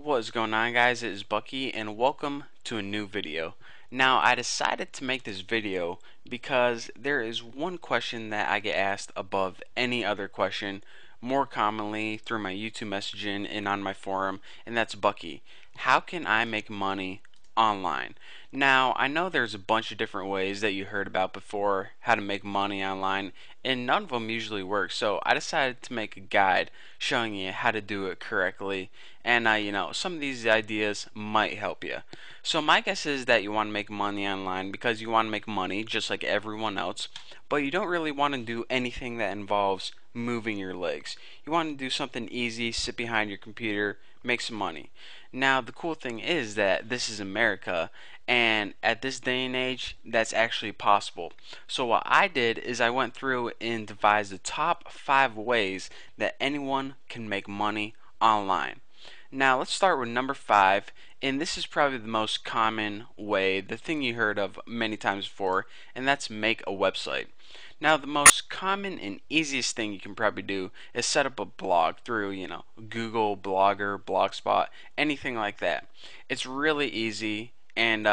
What's going on, guys? It is Bucky and welcome to a new video. Now, I decided to make this video because there is one question that I get asked above any other question more commonly through my YouTube messaging and on my forum, and that's Bucky. How can I make money online? Now, I know there's a bunch of different ways that you heard about before how to make money online, and none of them usually work. So I decided to make a guide showing you how to do it correctly, and some of these ideas might help you. So my guess is that you want to make money online because you want to make money just like everyone else, but you don't really want to do anything that involves moving your legs. You want to do something easy, sit behind your computer, make some money. Now, the cool thing is that this is America, and at this day and age, that's actually possible. So, what I did is I went through and devised the top 5 ways that anyone can make money online. Now, let's start with number 5, and this is probably the most common way, the thing you heard of many times before, and that's make a website. Now, the most common and easiest thing you can probably do is set up a blog through, Google, Blogger, Blogspot, anything like that. It's really easy and,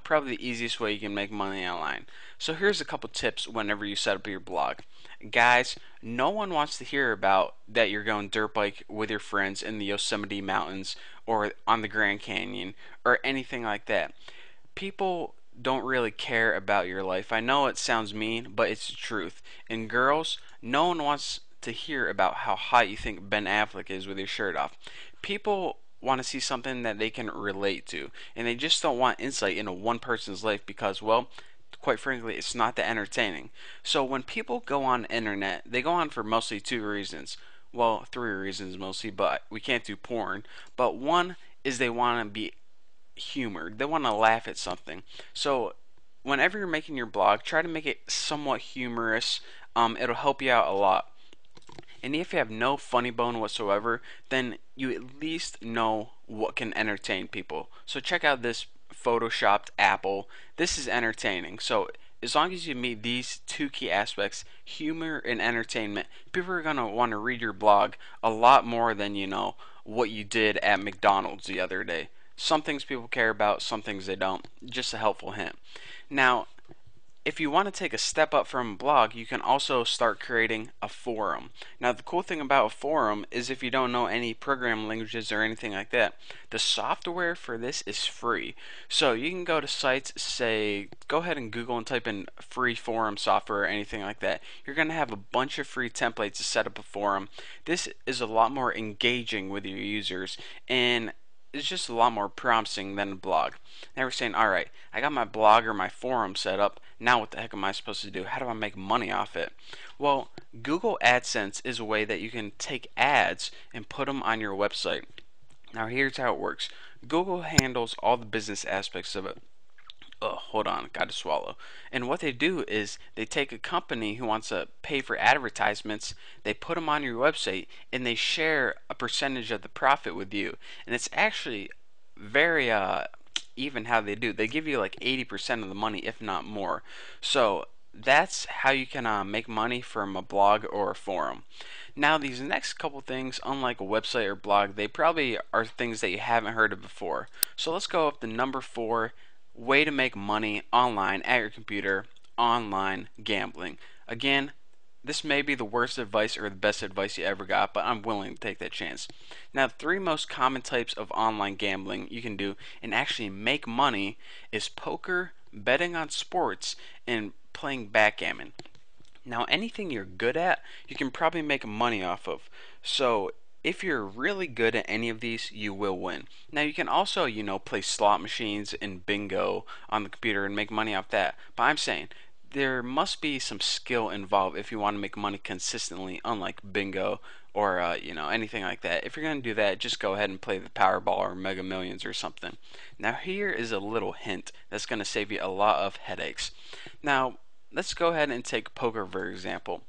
probably the easiest way you can make money online. So here's a couple tips whenever you set up your blog. Guys, no one wants to hear about that you're going dirt bike with your friends in the Yosemite Mountains or on the Grand Canyon or anything like that. People don't really care about your life. I know it sounds mean, but it's the truth. And girls, no one wants to hear about how hot you think Ben Affleck is with his shirt off. People want to see something that they can relate to, and they just don't want insight into one person's life because, well, quite frankly, it's not that entertaining. So when people go on the internet, they go on for mostly 2 reasons. Well, 3 reasons mostly, but we can't do porn. But one is they want to be humored. They want to laugh at something. So whenever you're making your blog, try to make it somewhat humorous. It'll help you out a lot. And if you have no funny bone whatsoever, then you at least know what can entertain people. So check out this photoshopped apple. This is entertaining. So as long as you meet these 2 key aspects, humor and entertainment, people are going to want to read your blog a lot more than, what you did at McDonald's the other day. Some things people care about, some things they don't. Just a helpful hint. Now, if you want to take a step up from a blog, you can also start creating a forum. Now, the cool thing about a forum is if you don't know any programming languages or anything like that, the software for this is free. So you can go to sites, say, go ahead and Google and type in free forum software or anything like that. You're going to have a bunch of free templates to set up a forum. This is a lot more engaging with your users, and it's just a lot more promising than a blog. Now we're saying, alright, I got my blog or my forum set up. Now what the heck am I supposed to do? How do I make money off it? Well, Google AdSense is a way that you can take ads and put them on your website. Now here's how it works. Google handles all the business aspects of it. Oh, hold on, got to swallow. And what they do is they take a company who wants to pay for advertisements, they put them on your website, and they share a percentage of the profit with you. And it's actually very even how they do. They give you like 80% of the money, if not more. So that's how you can make money from a blog or a forum. Now, these next couple things, unlike a website or blog, they probably are things that you haven't heard of before. So let's go up to number 4. Way to make money online at your computer: online gambling. Again, this may be the worst advice or the best advice you ever got, but I'm willing to take that chance. Now, the 3 most common types of online gambling you can do and actually make money is poker, betting on sports, and playing backgammon. Now, anything you're good at, you can probably make money off of. So if you're really good at any of these, you will win. Now, you can also, play slot machines and bingo on the computer and make money off that. But I'm saying there must be some skill involved if you want to make money consistently, unlike bingo or, anything like that. If you're going to do that, just go ahead and play the Powerball or Mega Millions or something. Now, here is a little hint that's going to save you a lot of headaches. Now, let's go ahead and take poker for example.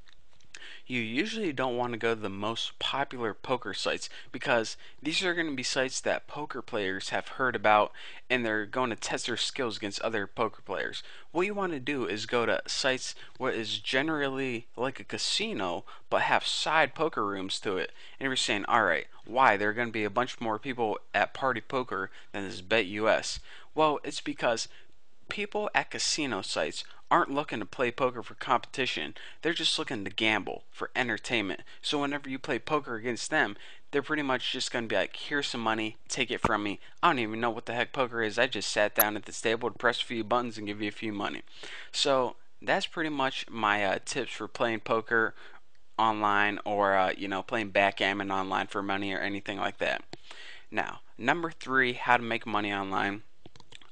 you usually don't want to go to the most popular poker sites because these are going to be sites that poker players have heard about and they're going to test their skills against other poker players. What you want to do is go to sites what is generally like a casino but have side poker rooms to it. And you're saying, alright, why? There are going to be a bunch more people at Party Poker than this BetUS. Well, it's because people at casino sites aren't looking to play poker for competition. They're just looking to gamble for entertainment. So whenever you play poker against them, they're pretty much just going to be like, here's some money, take it from me. I don't even know what the heck poker is. I just sat down at this table to press a few buttons and give you a few money. So that's pretty much my tips for playing poker online or playing backgammon online for money or anything like that. Now, number 3, how to make money online.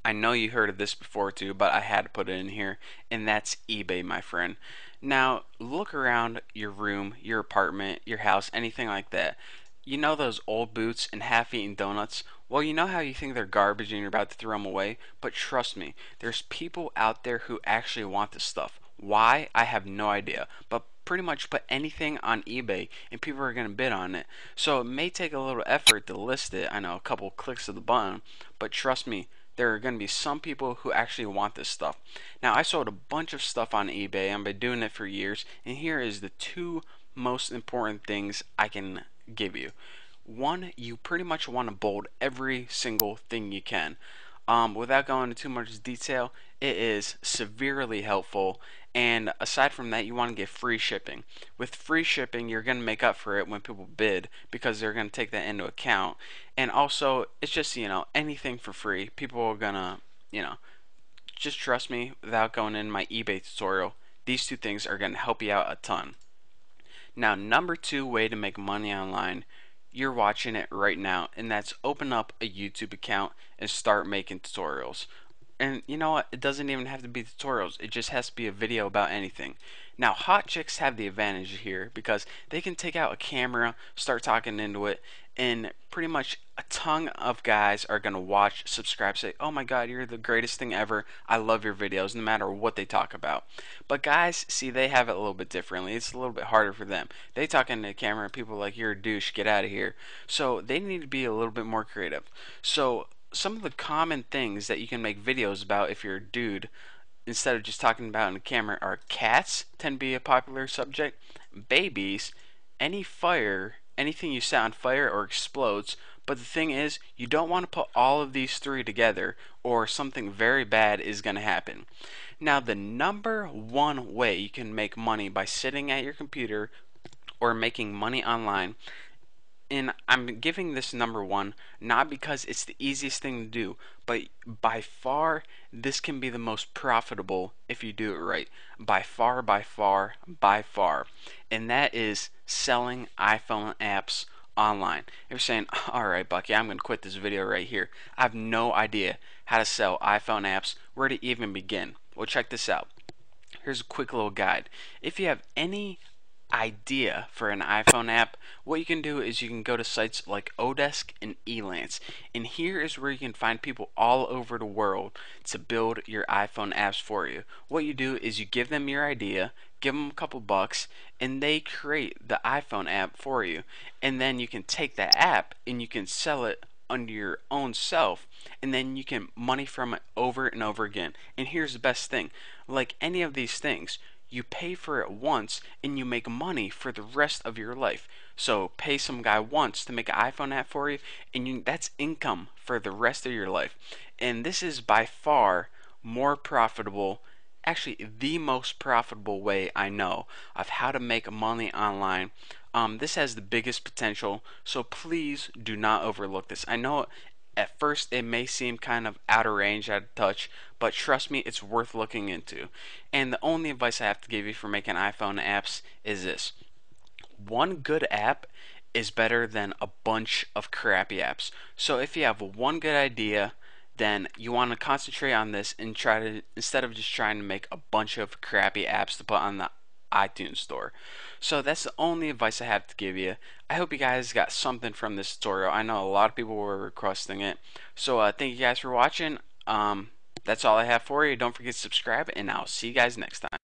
I know you heard of this before too, but I had to put it in here, and that's eBay, my friend. Now, look around your room, your apartment, your house, anything like that. You know those old boots and half-eaten donuts? Well, you know how you think they're garbage and you're about to throw them away? But trust me, there's people out there who actually want this stuff. Why? I have no idea. But pretty much put anything on eBay and people are going to bid on it. So it may take a little effort to list it. I know, a couple clicks of the button, but trust me, there are going to be some people who actually want this stuff. Now, I sold a bunch of stuff on eBay. I've been doing it for years, and here is the 2 most important things I can give you. One, you pretty much want to bold every single thing you can. Without going into too much detail, it is severely helpful. And aside from that, you want to get free shipping. With free shipping, you're going to make up for it when people bid because they're going to take that into account. And also, it's just, anything for free. People are going to, just trust me without going in my eBay tutorial. These 2 things are going to help you out a ton. Now, number 2 way to make money online, you're watching it right now, and that's open up a YouTube account and start making tutorials. And you know what? It doesn't even have to be tutorials. It just has to be a video about anything. Now, hot chicks have the advantage here because they can take out a camera, start talking into it, and pretty much a ton of guys are going to watch, subscribe, say, oh my god, you're the greatest thing ever. I love your videos, no matter what they talk about. But guys, see, they have it a little bit differently. It's a little bit harder for them. They talk into the camera and people are like, you're a douche, get out of here. So they need to be a little bit more creative. So some of the common things that you can make videos about if you're a dude instead of just talking about in the camera are cats tend to be a popular subject, babies, any fire, anything you set on fire or explodes. But the thing is, you don't want to put all of these 3 together or something very bad is going to happen. Now, the number 1 way you can make money by sitting at your computer or making money online, and I'm giving this number 1 not because it's the easiest thing to do, but by far this can be the most profitable if you do it right. By far, by far, by far. And that is selling iPhone apps online. You're saying, alright Bucky, I'm going to quit this video right here. I have no idea how to sell iPhone apps, where to even begin. Well, check this out. Here's a quick little guide. If you have any idea for an iPhone app, what you can do is you can go to sites like Odesk and Elance, and here is where you can find people all over the world to build your iPhone apps for you. What you do is you give them your idea, give them a couple bucks, and they create the iPhone app for you. And then you can take that app and you can sell it under your own self, and then you can money from it over and over again. And here's the best thing, like any of these things, you pay for it once and you make money for the rest of your life. So pay some guy once to make an iPhone app for you, and that's income for the rest of your life. And this is by far more profitable, actually the most profitable way I know of how to make money online. This has the biggest potential, so please do not overlook this. I know at first it may seem kind of out of range, out of touch, but trust me, it's worth looking into. And the only advice I have to give you for making iPhone apps is this: one good app is better than a bunch of crappy apps. So if you have one good idea, then you want to concentrate on this and try to, instead of just trying to make a bunch of crappy apps to put on the iTunes store. So that's the only advice I have to give you. I hope you guys got something from this tutorial. I know a lot of people were requesting it. So thank you guys for watching. That's all I have for you. Don't forget to subscribe, and I'll see you guys next time.